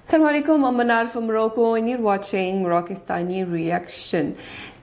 Assalamualaikum, I'm Manar from Morocco and you're watching Moroccistani Reaction.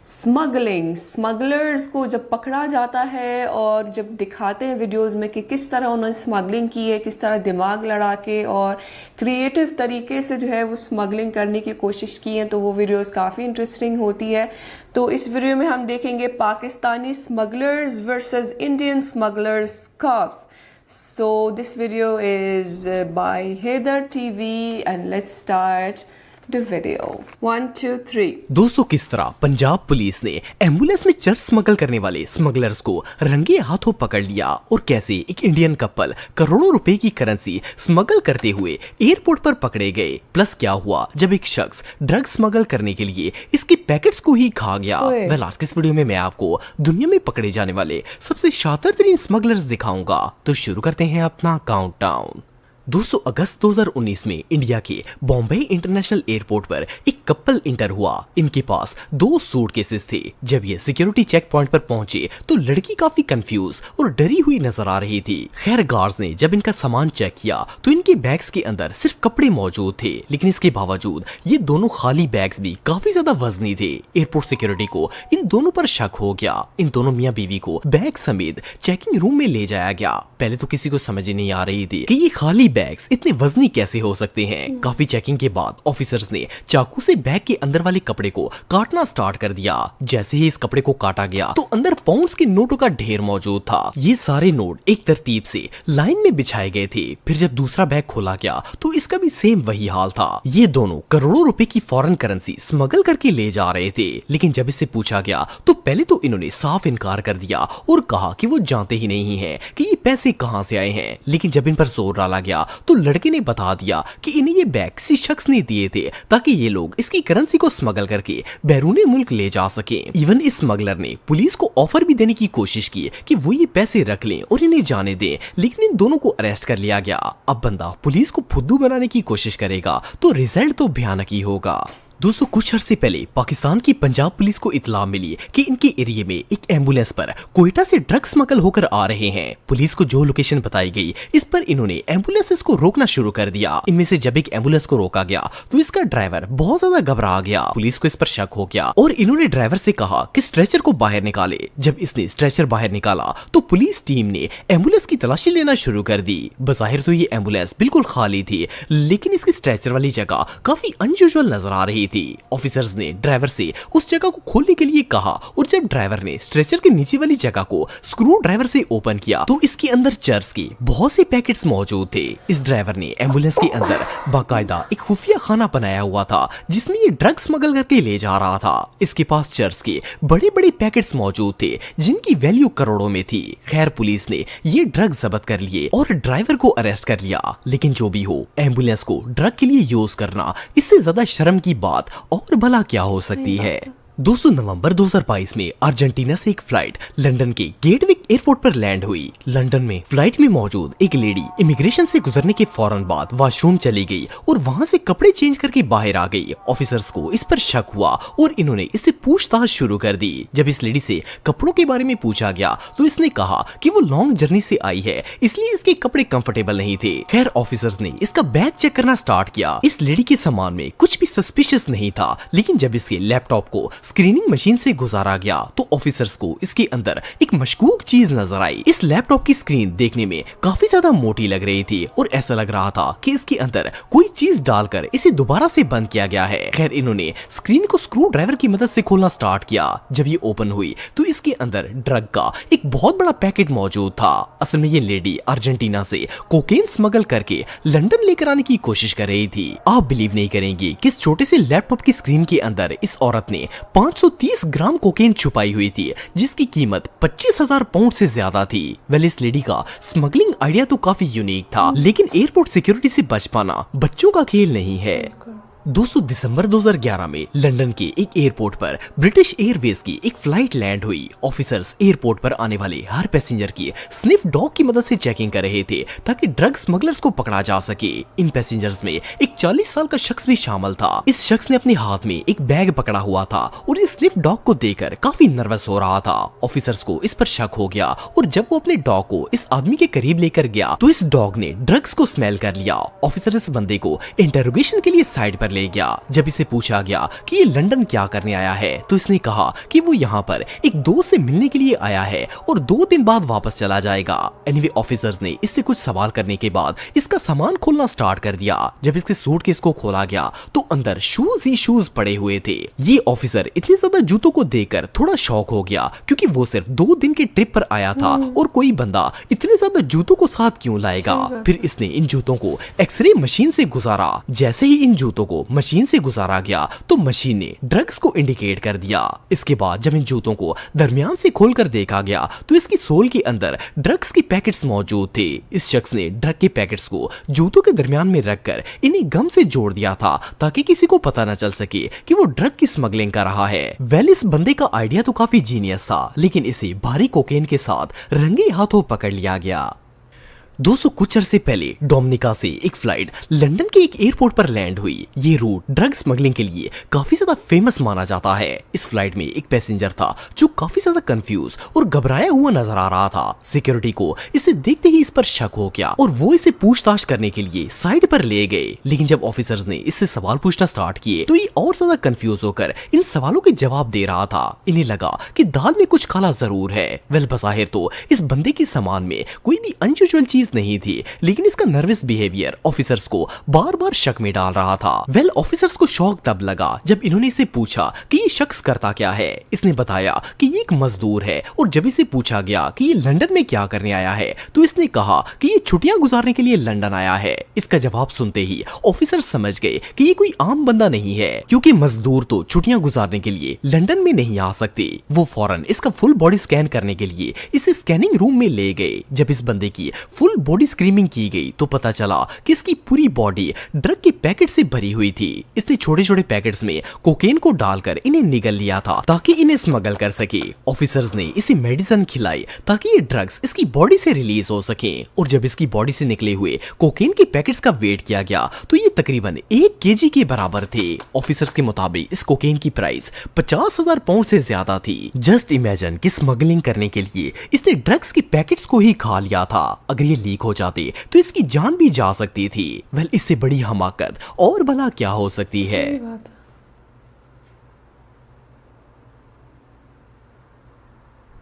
Smugglers को जब पकड़ा जाता है और जब दिखाते हैं वीडियोस में कि किस तरह उन्होंने स्मगलिंग की है, किस तरह दिमाग लड़ा के और क्रिएटिव तरीके से जो है वो स्मगलिंग करने की कोशिश की है, तो वो वीडियोस काफ़ी इंटरेस्टिंग होती है। तो इस वीडियो में हम देखेंगे Pakistani smugglers versus Indian smugglers कफ। So this video is by Haydar TV and let's start the video. 1, 2, 3। दोस्तों, किस तरह पंजाब पुलिस ने एम्बुलेंस में चर्च स्मगल करने वाले स्मगलर्स को रंगे हाथों पकड़ लिया और कैसे एक इंडियन कपल करोड़ों रुपए की करेंसी स्मगल करते हुए एयरपोर्ट पर पकड़े गए। प्लस क्या हुआ जब एक शख्स ड्रग स्मगल करने के लिए इसके पैकेट्स को ही खा गया। वेल, आज के इस वीडियो में मैं आपको दुनिया में पकड़े जाने वाले सबसे शातिर तरीन स्मगलर्स दिखाऊंगा। तो शुरू करते हैं अपना काउंटडाउन। दोस्तों, अगस्त 2019 में इंडिया के बॉम्बे इंटरनेशनल एयरपोर्ट पर एक कपल इंटर हुआ। इनके पास 2 सूटकेसेस थे। जब ये सिक्योरिटी चेक पॉइंट पर पहुंचे तो लड़की काफी कंफ्यूज और डरी हुई नजर आ रही थी। खैर, गार्ड्स ने जब इनका सामान चेक किया तो इनके बैग्स के अंदर सिर्फ कपड़े मौजूद थे, लेकिन इसके बावजूद ये दोनों खाली बैग्स भी काफी ज्यादा वजनी थे। एयरपोर्ट सिक्योरिटी को इन दोनों पर शक हो गया। इन दोनों मियां बीवी को बैग समेत चेकिंग रूम में ले जाया गया। पहले तो किसी को समझ ही नहीं आ रही थी कि ये खाली बैग्स इतने वजनी कैसे हो सकते हैं। काफी चेकिंग के बाद ऑफिसर्स ने चाकू से बैग के अंदर वाले कपड़े को काटना स्टार्ट कर दिया। जैसे ही इस कपड़े को काटा गया तो अंदर पाउंड्स के नोटों का ढेर मौजूद था। ये सारे नोट एक तरतीब से लाइन में बिछाए गए थे। फिर जब दूसरा बैग खोला गया तो इसका भी सेम वही हाल था। ये दोनों करोड़ों रुपए की फॉरेन करेंसी स्मगल करके ले जा रहे थे, लेकिन जब इससे पूछा गया तो पहले तो इन्होंने साफ इनकार कर दिया और कहा कि वो जानते ही नहीं है कि ये पैसे कहां से आए हैं। लेकिन जब इन पर जोर डाला गया तो लड़के ने बता दिया कि इन्हें ये बैग किसी शख्स ने दिए थे ताकि ये लोग इसकी करेंसी को स्मगल करके बैरूने मुल्क ले जा सकें। इवन इस स्मगलर ने पुलिस को ऑफर भी देने की कोशिश की कि वो ये पैसे रख लें और इन्हें जाने दें, लेकिन इन दोनों को अरेस्ट कर लिया गया। अब बंदा पुलिस को फुद्दू बनाने की कोशिश करेगा तो रिजल्ट तो भयानक ही होगा। दोस्तों, कुछ अर्से पहले पाकिस्तान की पंजाब पुलिस को इत्तला मिली कि इनके एरिया में एक एम्बुलेंस पर कोयटा से ड्रग स्मगल होकर आ रहे हैं। पुलिस को जो लोकेशन बताई गई इस पर इन्होंने एम्बुलेंसेस को रोकना शुरू कर दिया। इनमें से जब एक एम्बुलेंस को रोका गया तो इसका ड्राइवर बहुत ज्यादा घबरा गया। पुलिस को इस पर शक हो गया और इन्होंने ड्राइवर से कहा कि स्ट्रेचर को बाहर निकाले। जब इसने स्ट्रेचर बाहर निकाला तो पुलिस टीम ने एम्बुलेंस की तलाशी लेना शुरू कर दी। बज़ाहिर तो ये एम्बुलेंस बिल्कुल खाली थी, लेकिन इसकी स्ट्रेचर वाली जगह काफी अनयूजुअल नजर आ रही थी। ऑफिसर्स ने ड्राइवर से उस जगह को खोलने के लिए कहा और जब ड्राइवर ने स्ट्रेचर के नीचे वाली जगह को स्क्रू ड्राइवर से ओपन किया तो इसके अंदर चर्च के बहुत से पैकेट्स मौजूद थे। इस ड्राइवर ने एम्बुलेंस के अंदर बाकायदा एक खुफिया खाना बनाया हुआ था जिसमें ये ड्रग स्मगल करके ले जा रहा था। इसके पास चर्च के बड़े बड़े पैकेट्स मौजूद थे जिनकी वैल्यू करोड़ों में थी। खैर, पुलिस ने ये ड्रग जब्त कर लिए और ड्राइवर को अरेस्ट कर लिया। लेकिन जो भी हो, एम्बुलेंस को ड्रग के लिए यूज करना इससे ज्यादा शर्म की बात और भला क्या हो सकती है। 2 नवंबर 2022 में अर्जेंटीना से एक फ्लाइट लंदन के गेटविक एयरपोर्ट पर लैंड हुई। लंदन में फ्लाइट में मौजूद एक लेडी इमिग्रेशन से गुजरने के फौरन बाद वॉशरूम चली गई और वहां से कपड़े चेंज करके बाहर आ गई। ऑफिसर्स को इस पर शक हुआ और इन्होंने इससे पूछताछ शुरू कर दी। जब इस लेडी से कपड़ों के बारे में पूछा गया तो इसने कहा कि वो लॉन्ग जर्नी से आई है, इसलिए इसके कपड़े कंफर्टेबल नहीं थे। खैर, ऑफिसर्स ने इसका बैग चेक करना स्टार्ट किया। इस लेडी के सामान में कुछ भी सस्पिशियस नहीं था, लेकिन जब इसके लैपटॉप को स्क्रीनिंग मशीन से गुजारा गया तो ऑफिसर्स को इसके अंदर एक मशकूक चीज नजर आई। इस लैपटॉप की स्क्रीन देखने में काफी ज्यादा मोटी लग रही थी और ऐसा लग रहा था कि इसके अंदर कोई चीज डालकर इसे दोबारा से बंद किया गया है। खैर, इन्होंने स्क्रीन को स्क्रू ड्राइवर की मदद से खोलना स्टार्ट किया। जब ये ओपन हुई तो इसके अंदर ड्रग का एक बहुत बड़ा पैकेट मौजूद था। असल में ये लेडी अर्जेंटीना से कोकेन स्मगल करके लंदन लेकर आने की कोशिश कर रही थी। आप बिलीव नहीं करेंगे कि इस छोटे से लैपटॉप की स्क्रीन के अंदर इस औरत ने 530 ग्राम कोकेन छुपाई हुई थी, जिसकी कीमत 25,000 पाउंड से ज्यादा थी। वेल, इस लेडी का स्मगलिंग आइडिया तो काफी यूनिक था, लेकिन एयरपोर्ट सिक्योरिटी से बच पाना बच्चों का खेल नहीं है। दोस्तों दिसंबर 2011 में लंदन के एक एयरपोर्ट पर ब्रिटिश एयरवेज की एक फ्लाइट लैंड हुई। ऑफिसर्स एयरपोर्ट पर आने वाले हर पैसेंजर की स्निफ डॉग की मदद से चेकिंग कर रहे थे ताकि ड्रग स्मगलर्स को पकड़ा जा सके। इन पैसेंजर्स में एक 40 साल का शख्स भी शामिल था। इस शख्स ने अपने हाथ में एक बैग पकड़ा हुआ था और ये स्निफ डॉग को देखकर काफी नर्वस हो रहा था। ऑफिसर्स को इस पर शक हो गया और जब वो अपने डॉग को इस आदमी के करीब लेकर गया तो इस डॉग ने ड्रग्स को स्मेल कर लिया। ऑफिसर इस बंदे को इंटरोगेशन के लिए साइड पर ले गया। जब इसे पूछा गया कि ये लंदन क्या करने आया है तो इसने कहा कि वो यहाँ पर एक दोस्त से मिलने के लिए आया है और 2 दिन बाद वापस चला जाएगा। एनीवे ऑफिसर्स ने इससे कुछ सवाल करने के बाद इसका सामान खोलना स्टार्ट कर दिया। जब इसके सूटकेस को खोला गया तो अंदर शूज ही शूज पड़े हुए थे। ये ऑफिसर इतने ज्यादा जूतों को देखकर थोड़ा शॉक हो गया क्योंकि वो सिर्फ 2 दिन के ट्रिप पर आया था और कोई बंदा इतने ज्यादा जूतों को साथ क्यों लाएगा। फिर इसने इन जूतों को एक्सरे मशीन से गुजारा। जैसे ही इन जूतों को मशीन से गुजारा गया तो मशीन ने ड्रग्स को इंडिकेट कर दिया। इसके बाद जब इन जूतों को दरमियान से खोलकर देखा गया तो इसकी सोल के अंदर ड्रग्स के पैकेट्स मौजूद थे। इस शख्स ने ड्रग के पैकेट्स को जूतों के दरमियान में रखकर इन्हें गम से जोड़ दिया था ताकि किसी को पता न चल सके कि वो ड्रग की स्मगलिंग कर रहा है। वेल इस बंदे का आइडिया तो काफी जीनियस था लेकिन इसे भारी कोकेन के साथ रंगे हाथों पकड़ लिया गया। दोस्तों कुछ अरसे पहले डोमिनिका से एक फ्लाइट लंदन के एक एयरपोर्ट पर लैंड हुई। ये रूट ड्रग स्मगलिंग के लिए काफी ज्यादा फेमस माना जाता है। इस फ्लाइट में एक पैसेंजर था जो काफी ज्यादा कंफ्यूज और घबराया हुआ नजर आ रहा था। सिक्योरिटी को इसे देखते ही इस पर शक हो गया और वो इसे पूछताछ करने के लिए साइड पर ले गए। लेकिन जब ऑफिसर्स ने इससे सवाल पूछना स्टार्ट किए तो ये और ज्यादा कंफ्यूज होकर इन सवालों के जवाब दे रहा था। इन्हें लगा कि दाल में कुछ काला जरूर है। वेल बज़ाहिर तो इस बंदे के सामान में कोई भी अनयूजुअल चीज नहीं थी लेकिन इसका नर्वस बिहेवियर ऑफिसर्स को बार बार शक में डाल रहा था। वेल ऑफिसर्स को शौक तब लगा जब इन्होंने इसे पूछा कि ये शख्स करता क्या है। इसने बताया कि ये एक मजदूर है और जब इसे पूछा गया कि ये लंदन में क्या करने आया है तो इसने कहा कि ये छुट्टियां गुजारने के लिए लंदन आया है। इसका जवाब सुनते ही ऑफिसर समझ गए कि ये कोई आम बंदा नहीं है क्योंकि मजदूर तो छुट्टियां गुजारने के लिए लंदन में नहीं आ सकते। वो फौरन इसका फुल बॉडी स्कैन करने के लिए इसे स्कैनिंग रूम में ले गए। जब इस बंदे की फुल बॉडी स्क्रीनिंग की गई तो पता चला कि इसकी पूरी बॉडी ड्रग के पैकेट से भरी हुई थी। इसने छोटे छोटे पैकेट्स में कोकेन को डालकर इन्हें निगल लिया था ताकि इन्हें स्मगल कर सके। ऑफिसर्स ने इसे मेडिसिन खिलाई ताकि ये ड्रग्स इसकी बॉडी से रिलीज हो सके और जब इसकी बॉडी से निकले हुए कोकेन के पैकेट्स का वेट किया गया तो ये तकरीबन 1 केजी के बराबर थे। ऑफिसर्स के मुताबिक इस कोकेन की प्राइस 50,000 पाउंड से ज्यादा थी। जस्ट इमेजिन कि स्मगलिंग करने के लिए इसने ड्रग्स के पैकेट्स को ही खा लिया था। अगर ये लीक हो जाते तो इसकी जान भी जा सकती थी। वेल इससे बड़ी हमाकत और भला क्या हो सकती है।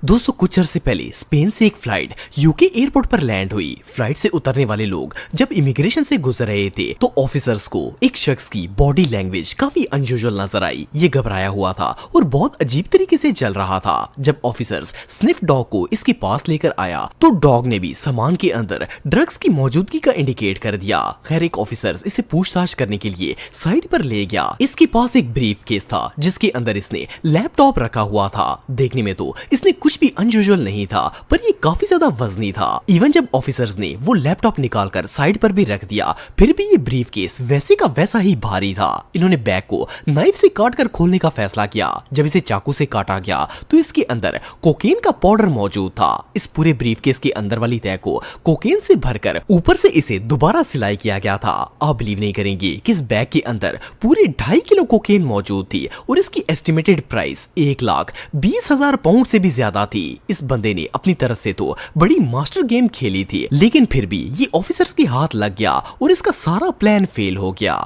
दोस्तों कुछ अरसे पहले स्पेन से एक फ्लाइट यूके एयरपोर्ट पर लैंड हुई। फ्लाइट से उतरने वाले लोग जब इमिग्रेशन से गुजर रहे थे तो ऑफिसर्स को एक शख्स की बॉडी लैंग्वेज काफी अनयूजुअल नजर आई। ये घबराया हुआ था और बहुत अजीब तरीके से चल रहा था। जब ऑफिसर्स स्निफ डॉग को इसके पास लेकर आया तो डॉग ने भी सामान के अंदर ड्रग्स की मौजूदगी का इंडिकेट कर दिया। खैर एक ऑफिसर इसे पूछताछ करने के लिए साइड पर ले गया। इसके पास एक ब्रीफ केस था जिसके अंदर इसने लैपटॉप रखा हुआ था। देखने में तो इसने कुछ भी अनयूजुअल नहीं था पर ये काफी ज्यादा वजनी था। इवन जब ऑफिसर्स ने वो लैपटॉप निकालकर साइड पर भी रख दिया फिर भी ये ब्रीफ केस वैसे का वैसा ही भारी था। इन्होंने बैग को नाइफ से काटकर खोलने का फैसला किया। जब इसे चाकू से काटा गया तो इसके अंदर कोकेन का पाउडर मौजूद था। इस पूरे ब्रीफ केस के अंदर वाली तह को कोकेन से भरकर ऊपर से इसे दोबारा सिलाई किया गया था। आप बिलीव नहीं करेंगे कि इस बैग के अंदर पूरे 2.5 किलो कोकेन मौजूद थी और इसकी एस्टिमेटेड प्राइस 1,20,000 पाउंड से भी ज्यादा थी। इस बंदे ने अपनी तरफ से तो बड़ी मास्टर गेम खेली थी लेकिन फिर भी ये ऑफिसर्स के हाथ लग गया और इसका सारा प्लान फेल हो गया।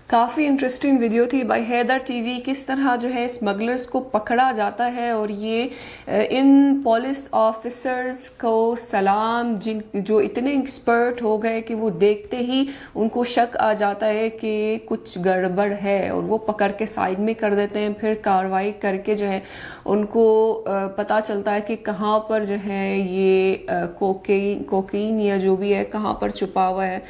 काफ़ी इंटरेस्टिंग वीडियो थी बाय हैदर टीवी। किस तरह जो है स्मगलर्स को पकड़ा जाता है और ये इन पुलिस ऑफिसर्स को सलाम जिन जो इतने एक्सपर्ट हो गए कि वो देखते ही उनको शक आ जाता है कि कुछ गड़बड़ है और वो पकड़ के साइड में कर देते हैं। फिर कार्रवाई करके जो है उनको पता चलता है कि कहाँ पर जो है ये कोकीन या जो भी है कहाँ पर छुपा हुआ है।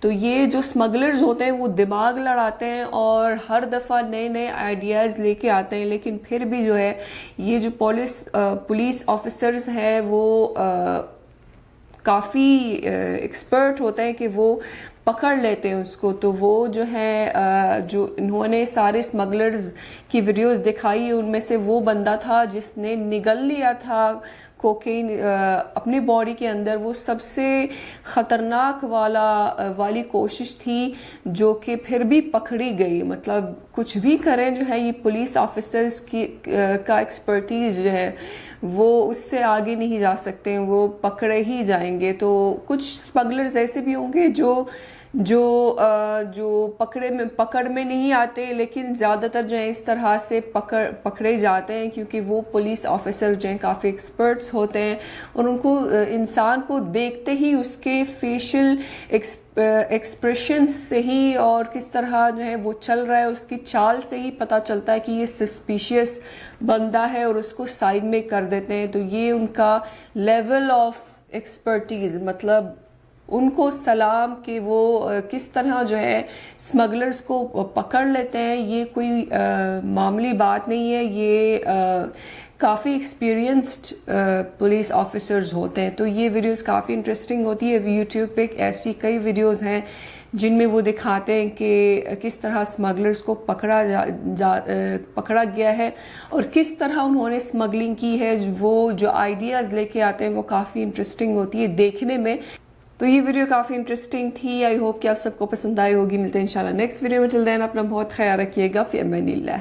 तो ये जो स्मगलर्स होते हैं वो दिमाग लड़ाते हैं और हर दफ़ा नए नए आइडियाज़ लेके आते हैं लेकिन फिर भी जो है ये जो पुलिस ऑफिसर्स हैं वो काफ़ी एक्सपर्ट होते हैं कि वो पकड़ लेते हैं उसको, तो वो जो है जो इन्होंने सारे स्मगलर्स की वीडियोस दिखाई, उनमें से वो बंदा था जिसने निगल लिया था कोकेन अपनी बॉडी के अंदर। वो सबसे ख़तरनाक वाली कोशिश थी जो कि फिर भी पकड़ी गई। मतलब कुछ भी करें जो है ये पुलिस ऑफिसर्स की का एक्सपर्टीज़ जो है वो उससे आगे नहीं जा सकते हैं, वो पकड़े ही जाएंगे। तो कुछ स्मगलर्स ऐसे भी होंगे जो पकड़ में नहीं आते, लेकिन ज़्यादातर जो है इस तरह से पकड़े जाते हैं क्योंकि वो पुलिस ऑफिसर जो हैं काफ़ी एक्सपर्ट्स होते हैं और उनको इंसान को देखते ही उसके फेशियल एक्सप्रेशंस से ही और किस तरह जो है वो चल रहा है उसकी चाल से ही पता चलता है कि ये सस्पिशियस बंदा है और उसको साइड में कर देते हैं। तो ये उनका लेवल ऑफ एक्सपर्टीज़, मतलब उनको सलाम कि वो किस तरह जो है स्मगलर्स को पकड़ लेते हैं। ये कोई मामूली बात नहीं है, ये काफ़ी एक्सपीरियंस्ड पुलिस ऑफिसर्स होते हैं। तो ये वीडियोस काफ़ी इंटरेस्टिंग होती है। यूट्यूब पे ऐसी कई वीडियोस हैं जिनमें वो दिखाते हैं कि किस तरह स्मगलर्स को पकड़ा गया है और किस तरह उन्होंने स्मगलिंग की है। वो जो आइडियाज़ लेके आते हैं वो काफ़ी इंटरेस्टिंग होती है देखने में। तो ये वीडियो काफ़ी इंटरेस्टिंग थी। आई होप कि आप सबको पसंद आई होगी। मिलते हैं इंशाल्लाह नेक्स्ट वीडियो में। चल देना अपना बहुत ख्याल रखिएगा। फिर अमानिल्लाह।